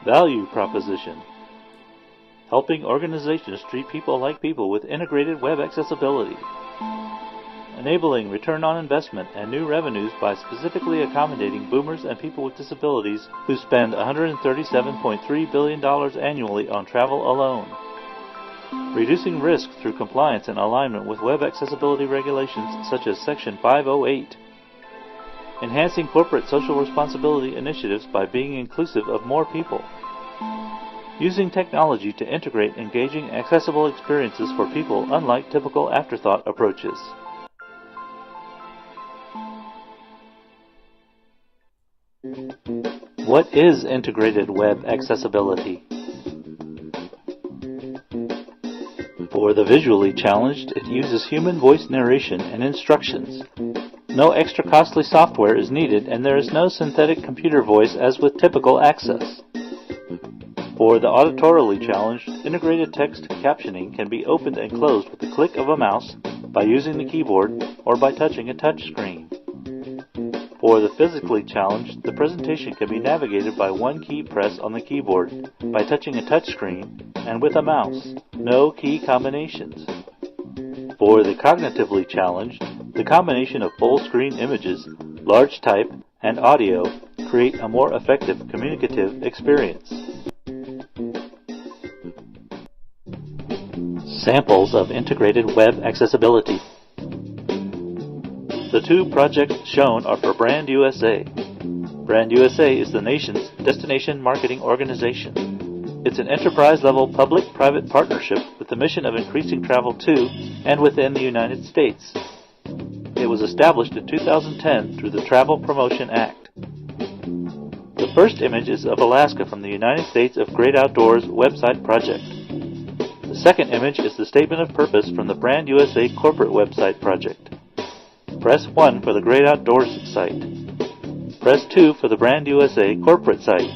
Value proposition. Helping organizations treat people like people with integrated web accessibility. Enabling return on investment and new revenues by specifically accommodating boomers and people with disabilities who spend $137.3 billion annually on travel alone. Reducing risk through compliance and alignment with web accessibility regulations such as Section 508. Enhancing corporate social responsibility initiatives by being inclusive of more people. Using technology to integrate engaging, accessible experiences for people unlike typical afterthought approaches. What is integrated web accessibility? For the visually challenged, it uses human voice narration and instructions. No extra costly software is needed, and there is no synthetic computer voice as with typical access. For the auditorily challenged, integrated text captioning can be opened and closed with the click of a mouse, by using the keyboard, or by touching a touch screen. For the physically challenged, the presentation can be navigated by one key press on the keyboard, by touching a touch screen, and with a mouse. No key combinations. For the cognitively challenged, the combination of full-screen images, large type, and audio create a more effective communicative experience. Samples of integrated web accessibility. The two projects shown are for Brand USA. Brand USA is the nation's destination marketing organization. It's an enterprise-level public-private partnership with the mission of increasing travel to and within the United States. It was established in 2010 through the Travel Promotion Act. The first image is of Alaska from the United States of Great Outdoors website project. The second image is the statement of purpose from the Brand USA corporate website project. Press 1 for the Great Outdoors site. Press 2 for the Brand USA corporate site.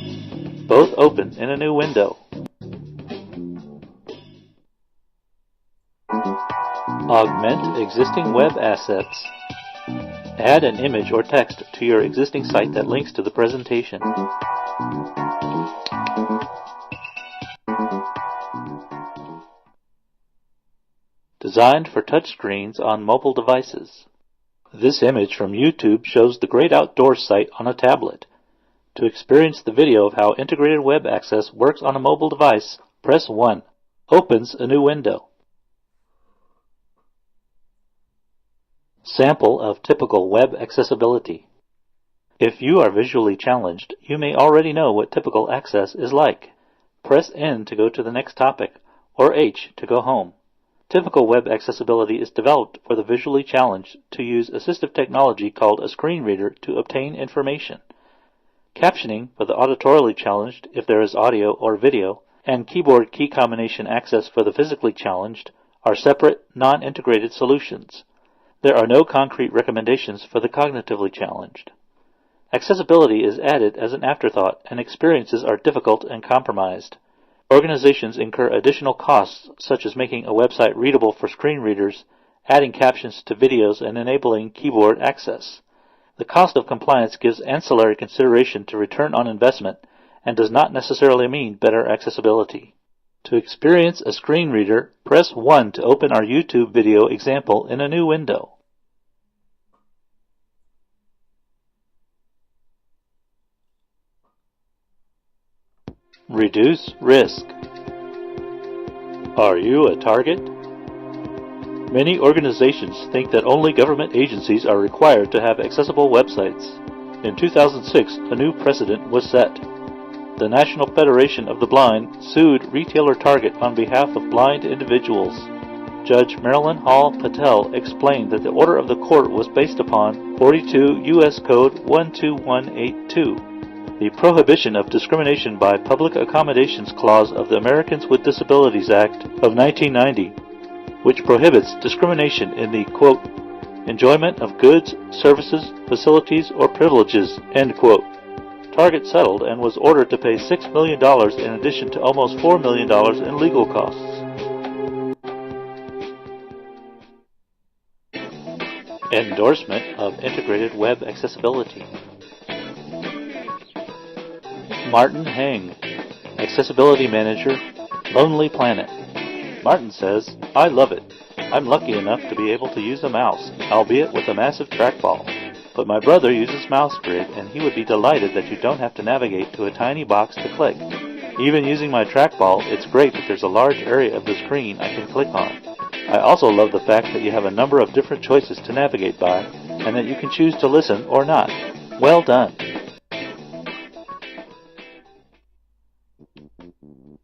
Both open in a new window. Augment existing web assets. Add an image or text to your existing site that links to the presentation. Designed for touchscreens on mobile devices. This image from YouTube shows the Great Outdoors site on a tablet. To experience the video of how integrated web access works on a mobile device, press 1. Opens a new window. Sample of typical web accessibility. If you are visually challenged, you may already know what typical access is like. Press N to go to the next topic, or H to go home. Typical web accessibility is developed for the visually challenged to use assistive technology called a screen reader to obtain information. Captioning for the auditorily challenged, if there is audio or video, and keyboard key combination access for the physically challenged are separate, non-integrated solutions. There are no concrete recommendations for the cognitively challenged. Accessibility is added as an afterthought, and experiences are difficult and compromised. Organizations incur additional costs, such as making a website readable for screen readers, adding captions to videos, and enabling keyboard access. The cost of compliance gives ancillary consideration to return on investment and does not necessarily mean better accessibility. To experience a screen reader, press 1 to open our YouTube video example in a new window. Reduce risk. Are you a target? Many organizations think that only government agencies are required to have accessible websites. In 2006, a new precedent was set. The National Federation of the Blind sued retailer Target on behalf of blind individuals. Judge Marilyn Hall Patel explained that the order of the court was based upon 42 U.S. Code 12182. The Prohibition of Discrimination by Public Accommodations Clause of the Americans with Disabilities Act of 1990, which prohibits discrimination in the, quote, enjoyment of goods, services, facilities, or privileges, end quote. Target settled and was ordered to pay $6 million in addition to almost $4 million in legal costs. Endorsement of integrated web accessibility. Martin Heng, Accessibility Manager, Lonely Planet. Martin says, I love it. I'm lucky enough to be able to use a mouse, albeit with a massive trackball. But my brother uses Mouse Grid, and he would be delighted that you don't have to navigate to a tiny box to click. Even using my trackball, it's great that there's a large area of the screen I can click on. I also love the fact that you have a number of different choices to navigate by, and that you can choose to listen or not. Well done.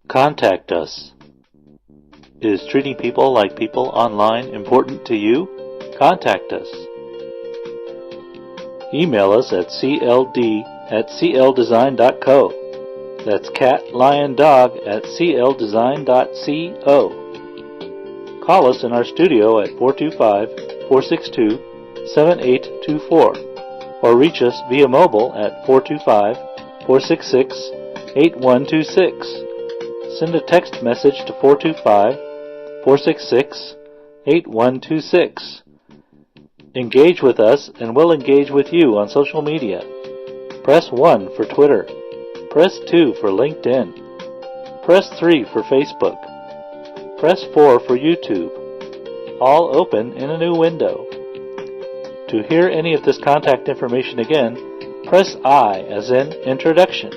Contact us. Is treating people like people online important to you? Contact us. Email us at cld@cldesign.co. That's cat, lion, dog at cldesign.co. Call us in our studio at 425-462-7824 or reach us via mobile at 425-466-8126. Send a text message to 425-466-8126. Engage with us and we'll engage with you on social media. Press 1 for Twitter. Press 2 for LinkedIn. Press 3 for Facebook. Press 4 for YouTube. All open in a new window. To hear any of this contact information again, press I as in Introduction.